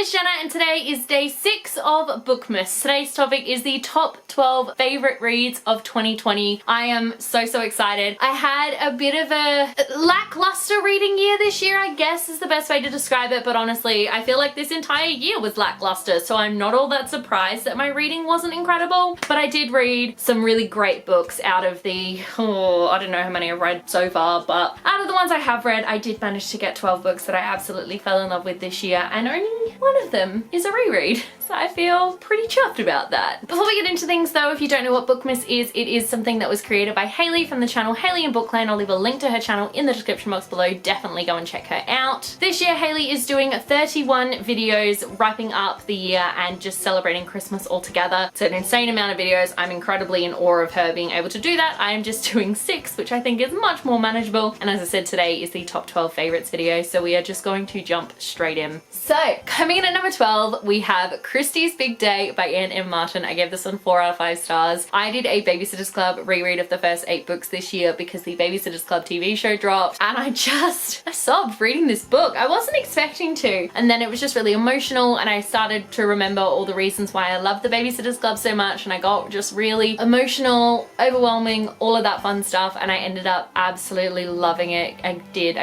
is Jenna and today is day 6 of BOOKMAS. Today's topic is the top 12 favourite reads of 2020. I am so excited. I had a bit of a lackluster reading year this year, I guess is the best way to describe it, but honestly I feel like this entire year was lackluster, so I'm not all that surprised that my reading wasn't incredible. But I did read some really great books out of the, I don't know how many I've read so far, but out of the ones I have read, I did manage to get 12 books that I absolutely fell in love with this year, and only one of them is a reread. So I feel pretty chuffed about that. Before we get into things though, if you don't know what BOOKMAS is, it is something that was created by HAILEY from the channel HAILEY and BOOKLAND. I'll leave a link to her channel in the description box below. Definitely go and check her out. This year HAILEY is doing 31 videos, wrapping up the year and just celebrating Christmas all together. It's an insane amount of videos. I'm incredibly in awe of her being able to do that. I am just doing 6, which I think is much more manageable. And as I said, today is the top 12 favorites video, so we are just going to jump straight in. So coming in at number 12, we have Christys Big Day by Anne M. Martin. I gave this one 4 out of 5 stars. I did a Babysitters Club reread of the first 8 books this year because the Babysitters Club TV show dropped, and I sobbed reading this book. I wasn't expecting to, and then it was just really emotional, and I started to remember all the reasons why I love the Babysitters Club so much, and I got just really emotional, overwhelming, all of that fun stuff, and I ended up absolutely loving it. I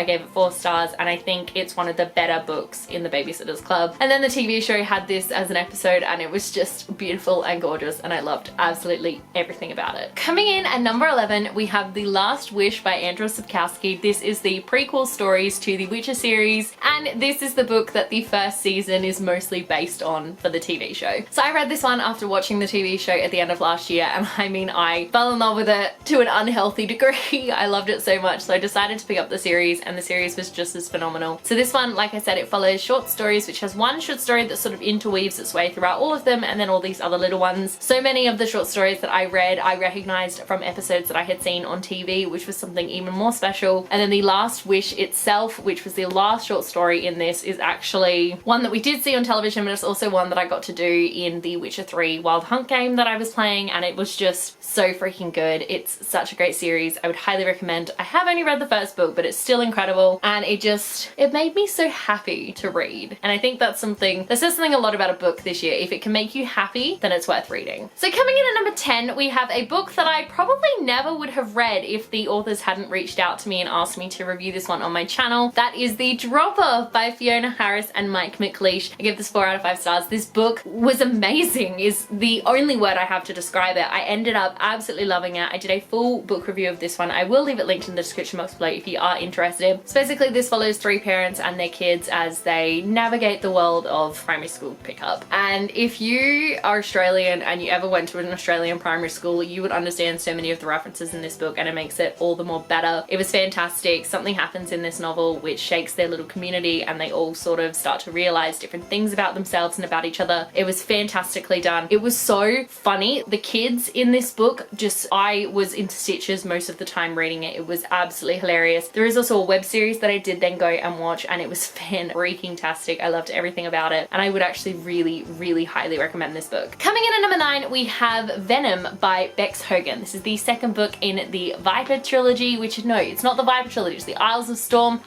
gave it 4 stars, and I think it's one of the better books in the Babysitters Club. And then the TV show had this as an episode, and it was just beautiful and gorgeous, and I loved absolutely everything about it. Coming in at number 11, we have The Last Wish by Andrejz Sapkowski. This is the prequel stories to the Witcher series, and this is the book that the first season is mostly based on for the TV show. So I read this one after watching the TV show at the end of last year, and I mean, I fell in love with it to an unhealthy degree. I loved it so much, so I decided to pick up the series, and the series was just as phenomenal. So this one, like I said, it follows short stories, which has one short story that sort of interweaves its way throughout all of them, and then all these other little ones. So many of the short stories that I read, I recognized from episodes that I had seen on TV, which was something even more special. And then The Last Wish itself, which was the last short story in this, is actually one that we did see on television, but it's also one that I got to do in the Witcher 3 Wild Hunt game that I was playing, and it was just so freaking good. It's such a great series. I would highly recommend. I have only read the first book, but it's still incredible, and it made me so happy to read. And I think that says something a lot about a book this year. If it can make you happy, then it's worth reading. So coming in at number 10, we have a book that I probably never would have read if the authors hadn't reached out to me and asked me to review this one on my channel. That is The Dropper by Fiona Harris and Mike McLeish. I give this 4 out of 5 stars. This book was amazing, is the only word I have to describe it. I ended up absolutely loving it. I did a full book review of this one. I will leave it linked in the description box below if you are interested. So basically this follows 3 parents and their kids as they navigate the world of primary school pickup. And if you are Australian and you ever went to an Australian primary school, you would understand so many of the references in this book, and it makes it all the more better. It was fantastic. Something happens in this novel which shakes their little community, and they all sort of start to realize different things about themselves and about each other. It was fantastically done. It was so funny. The kids in this book, I was in stitches most of the time reading it. It was absolutely hilarious. There is also a web series that I did then go and watch, and it was fan-freaking-tastic. I loved everything about it, and I would actually really highly recommend this book. Coming in at number 9, we have Venom by Bex Hogan. This is the second book in the Viper trilogy, which, no, it's not the Viper trilogy, it's the Isles of Storm.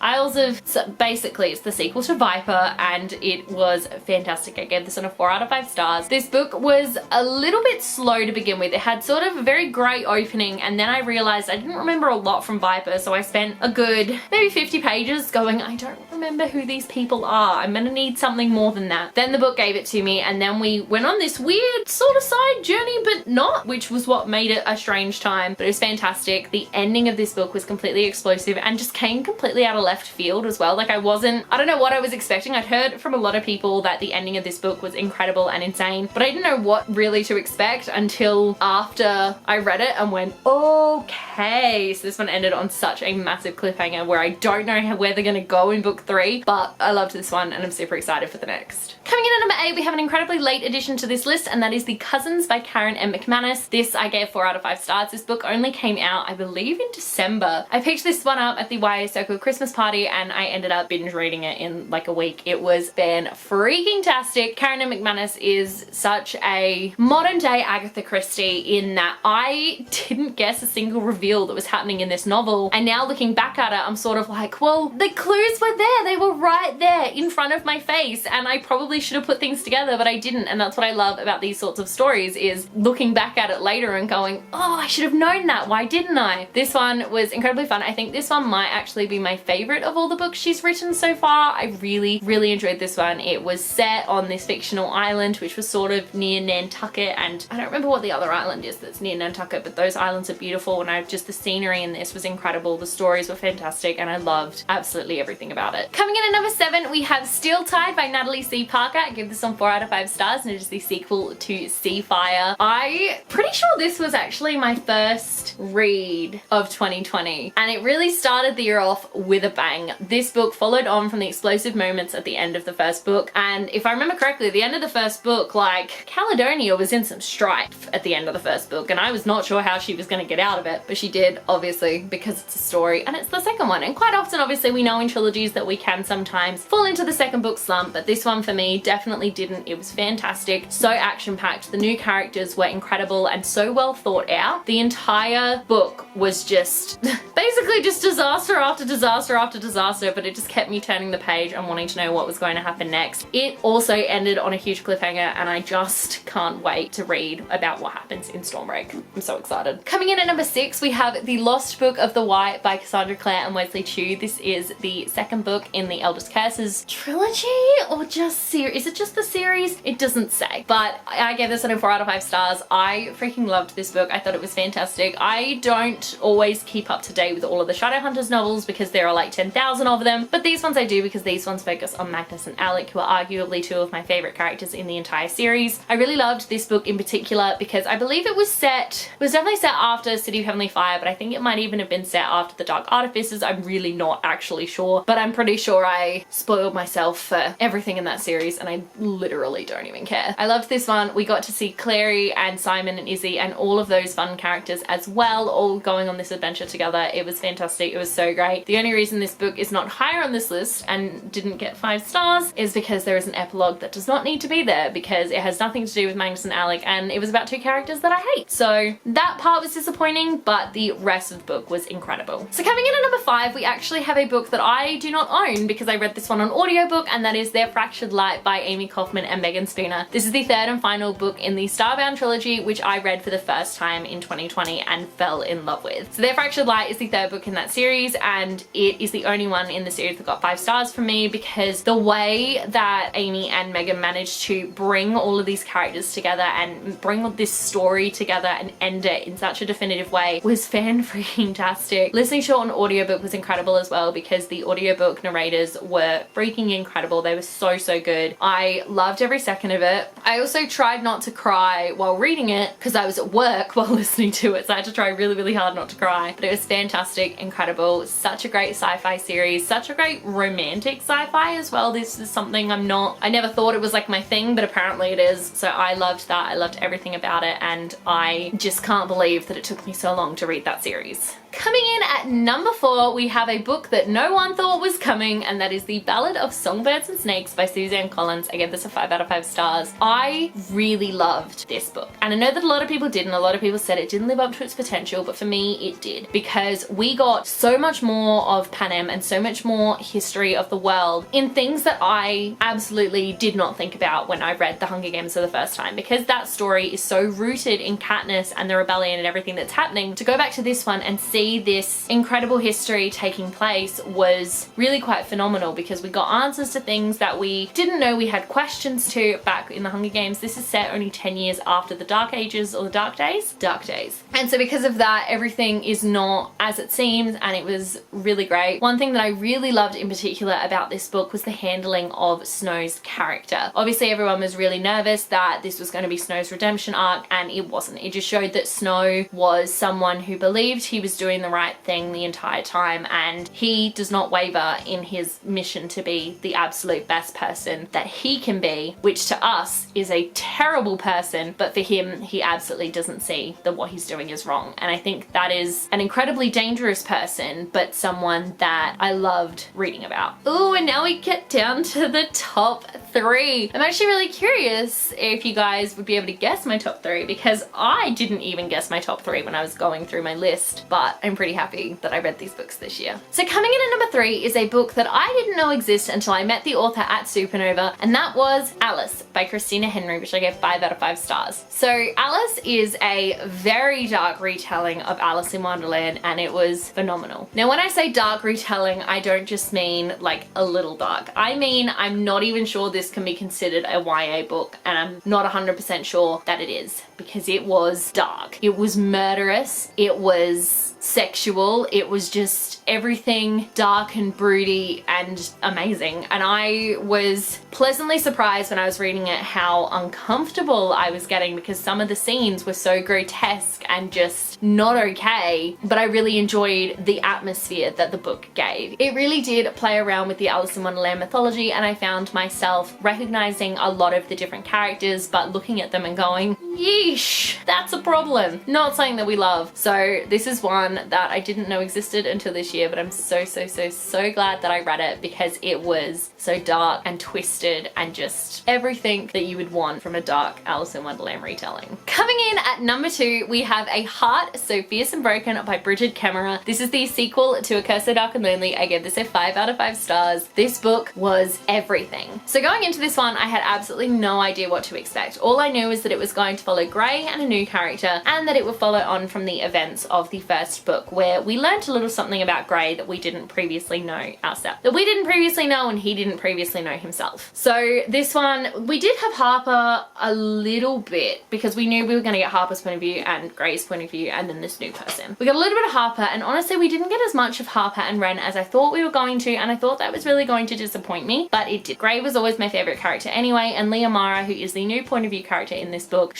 So basically it's the sequel to Viper, and it was fantastic. I gave this one a 4 out of 5 stars. This book was a little bit slow to begin with. It had sort of a very grey opening, and then I realized I didn't remember a lot from Viper, so I spent a good maybe 50 pages going, I don't remember who these people are. I'm gonna need something more than that. Then the book gave it to me, and then we went on this weird sort of side journey, but not, which was what made it a strange time. But it was fantastic. The ending of this book was completely explosive and just came completely out of left field as well. Like I don't know what I was expecting. I'd heard from a lot of people that the ending of this book was incredible and insane, but I didn't know what really to expect until after I read it and went, okay. So this one ended on such a massive cliffhanger where I don't know where they're gonna go in book 3, but I loved this one and I'm super excited for the next. Coming in at number 8, we have an incredibly late addition to this list, and that is The Cousins by Karen and McManus. This I gave 4 out of 5 stars. This book only came out, I believe, in December. I picked this one up at the YA Circle Christmas party, and I ended up binge reading it in like a week. It was fan-freaking-tastic. Karen and McManus is such a modern day Agatha Christie in that I didn't guess a single reveal that was happening in this novel, and now looking back at it, I'm sort of like, well, the clues were there. there. They were right there in front of my face, and I probably should have put things together, but I didn't. And that's what I love about these sorts of stories, is looking back at it later and going, oh, I should have known that. Why didn't I? This one was incredibly fun. I think this one might actually be my favorite of all the books she's written so far. I really, really enjoyed this one. It was set on this fictional island, which was sort of near Nantucket, and I don't remember what the other island is that's near Nantucket, but those islands are beautiful, and just the scenery in this was incredible. The stories were fantastic, and I loved absolutely everything about it. Coming in at number 7, we have Steel Tide by Natalie C. Parker. I give this one 4 out of 5 stars, and it is the sequel to Sea Fire. I'm pretty sure this was actually my first read of 2020, and it really started the year off with a bang. This book followed on from the explosive moments at the end of the first book, and if I remember correctly, at the end of the first book, like, Caledonia was in some strife at the end of the first book, and I was not sure how she was going to get out of it, but she did, obviously, because it's a story, and it's the second one. And quite often, obviously, we know in trilogies that we can sometimes fall into the second book slump, but this one for me definitely didn't. It was fantastic, so action-packed. The new characters were incredible and so well thought out. The entire book was just basically just disaster after disaster after disaster, but it just kept me turning the page and wanting to know what was going to happen next. It also ended on a huge cliffhanger, and I just can't wait to read about what happens in Stormbreak. I'm so excited. Coming in at number 6, we have The Lost Book of the White by Cassandra, Clare, and Wesley Chu. This is the second book in the Eldest Curses trilogy, or just series? Is it just the series? It doesn't say, but I gave this one a 4 out of 5 stars. I freaking loved this book. I thought it was fantastic. I don't always keep up to date with all of the Shadowhunters novels because there are like 10,000 of them, but these ones I do, because these ones focus on Magnus and Alec, who are arguably 2 of my favorite characters in the entire series. I really loved this book in particular because I believe it was definitely set after City of Heavenly Fire, but I think it might even have been set after The Dark Artifices. I'm really not actually sure, but I'm pretty sure I spoiled myself for everything in that series, and I literally don't even care. I loved this one. We got to see Clary and Simon and Izzy and all of those fun characters as well, all going on this adventure together. It was fantastic. It was so great. The only reason this book is not higher on this list and didn't get 5 stars is because there is an epilogue that does not need to be there, because it has nothing to do with Magnus and Alec, and it was about 2 characters that I hate. So that part was disappointing, but the rest of the book was incredible. So coming in at number 5, we actually have a book that I do not own because I read this one on audiobook, and that is Their Fractured Light by Amie Kaufman and Meagan Spooner. This is the 3rd and final book in the Starbound trilogy, which I read for the first time in 2020 and fell in love with. So Their Fractured Light is the 3rd book in that series, and it is the only one in the series that got 5 stars from me, because the way that Amie and Meagan managed to bring all of these characters together and bring this story together and end it in such a definitive way was fan-freaking-tastic. Listening to it on audiobook was incredible as well, because the audiobook narrators were freaking incredible. They were so, so good. I loved every second of it. I also tried not to cry while reading it because I was at work while listening to it, so I had to try really, really hard not to cry. But it was fantastic, incredible, such a great sci-fi series, such a great romantic sci-fi as well. This is something I never thought it was like my thing, but apparently it is. So I loved that. I loved everything about it, and I just can't believe that it took me so long to read that series. Coming in at number 4, we have a book that no one thought was coming, and that is The Ballad of Songbirds and Snakes by Suzanne Collins. I gave this a 5 out of 5 stars. I really loved this book, and I know that a lot of people didn't. A lot of people said it didn't live up to its potential, but for me it did, because we got so much more of Panem and so much more history of the world in things that I absolutely did not think about when I read The Hunger Games for the first time, because that story is so rooted in Katniss and the rebellion and everything that's happening. To go back to this one and see this incredible history taking place was really quite phenomenal, because we got answers to things that we didn't know we had questions to back in The Hunger Games. This is set only 10 years after the Dark Ages, or the Dark Days? Dark Days. And so because of that, everything is not as it seems, and it was really great. One thing that I really loved in particular about this book was the handling of Snow's character. Obviously everyone was really nervous that this was going to be Snow's redemption arc, and it wasn't. It just showed that Snow was someone who believed he was doing the right thing the entire time, and he does not waver in his mission to be the absolute best person that he can be, which to us is a terrible person, but for him, he absolutely doesn't see that what he's doing is wrong. And I think that is an incredibly dangerous person, but someone that I loved reading about. Oh, and now we get down to the top 3. I'm actually really curious if you guys would be able to guess my top 3 because I didn't even guess my top 3 when I was going through my list, but I'm pretty happy that I read these books this year. So coming in at number 3 is a book that I didn't know existed until I met the author at Supernova, and that was Alice by Christina Henry, which I gave 5 out of 5 stars. So Alice is a very dark retelling of Alice in Wonderland, and it was phenomenal. Now when I say dark retelling, I don't just mean like a little dark. I mean, I'm not even sure this can be considered a YA book, and I'm not 100% sure that it is, because it was dark. It was murderous. It was sexual. It was just everything dark and broody and amazing. And I was pleasantly surprised when I was reading it how uncomfortable I was getting, because some of the scenes were so grotesque and just not okay, but I really enjoyed the atmosphere that the book gave. It really did play around with the Alice in Wonderland mythology, and I found myself recognizing a lot of the different characters, but looking at them and going, yeesh, that's a problem. Not something that we love. So this is one that I didn't know existed until this year, but I'm so glad that I read it, because it was so dark and twisted and just everything that you would want from a dark Alice in Wonderland retelling. Coming in at number 2, we have A Heart So Fierce and Broken by Brigid Kemmerer. This is the sequel to A Curse So Dark and Lonely. I gave this a 5 out of 5 stars. This book was everything. So going into this one, I had absolutely no idea what to expect. All I knew is that it was going to follow Grey and a new character, and that it would follow on from the events of the first book, where we learned a little something about Grey that we didn't previously know ourselves. That we didn't previously know and he didn't previously know himself. So this one, we did have Harper a little bit, because we knew we were going to get Harper's point of view and Grey's point of view and then this new person. We got a little bit of Harper, and honestly we didn't get as much of Harper and Ren as I thought we were going to, and I thought that was really going to disappoint me, but it did. Grey was always my favorite character anyway, and Leah Mara, who is the new point of view character in this book,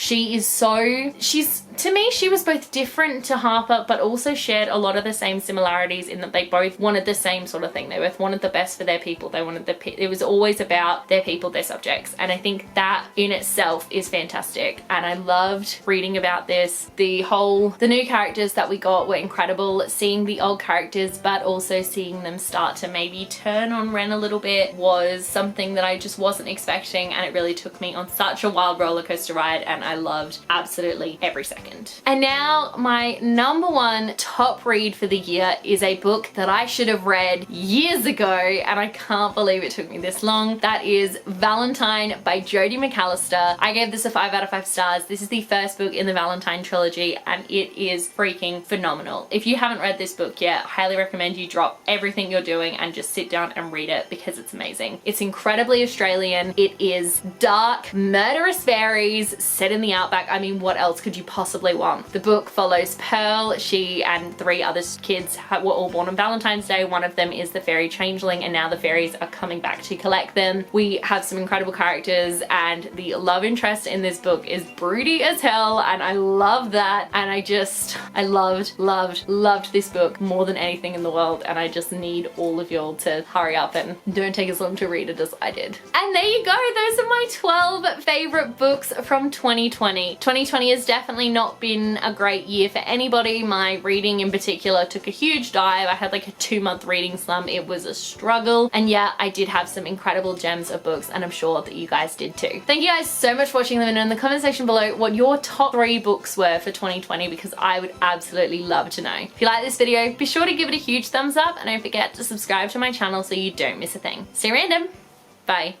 to me, she was both different to Harper, but also shared a lot of the same similarities in that they both wanted the same sort of thing. They both wanted the best for their people. They wanted it was always about their people, their subjects. And I think that in itself is fantastic. And I loved reading about this. The new characters that we got were incredible. Seeing the old characters, but also seeing them start to maybe turn on Ren a little bit was something that I just wasn't expecting. And it really took me on such a wild roller coaster ride, and I loved absolutely every second. And now my number 1 top read for the year is a book that I should have read years ago, and I can't believe it took me this long. That is Valentine by Jodi McAlister. I gave this a 5 out of 5 stars. This is the first book in the Valentine trilogy, and it is freaking phenomenal. If you haven't read this book yet, I highly recommend you drop everything you're doing and just sit down and read it, because it's amazing. It's incredibly Australian. It is dark, murderous fairies set in the outback. I mean, what else could you possibly want? The book follows Pearl. She and 3 other kids were all born on Valentine's Day. One of them is the fairy changeling, and now the fairies are coming back to collect them. We have some incredible characters, and the love interest in this book is broody as hell, and I love that. And I loved this book more than anything in the world, and I just need all of y'all to hurry up and don't take as long to read it as I did. And there you go. Those are my 12 favorite books from 2020. 2020 has definitely not been a great year for anybody. My reading in particular took a huge dive. I had like a 2-month reading slump. It was a struggle, and yeah, I did have some incredible gems of books, and I'm sure that you guys did too. Thank you guys so much for watching. Let me know in the comment section below what your top 3 books were for 2020, because I would absolutely love to know. If you like this video, be sure to give it a huge thumbs up, and don't forget to subscribe to my channel so you don't miss a thing. Stay random. Bye.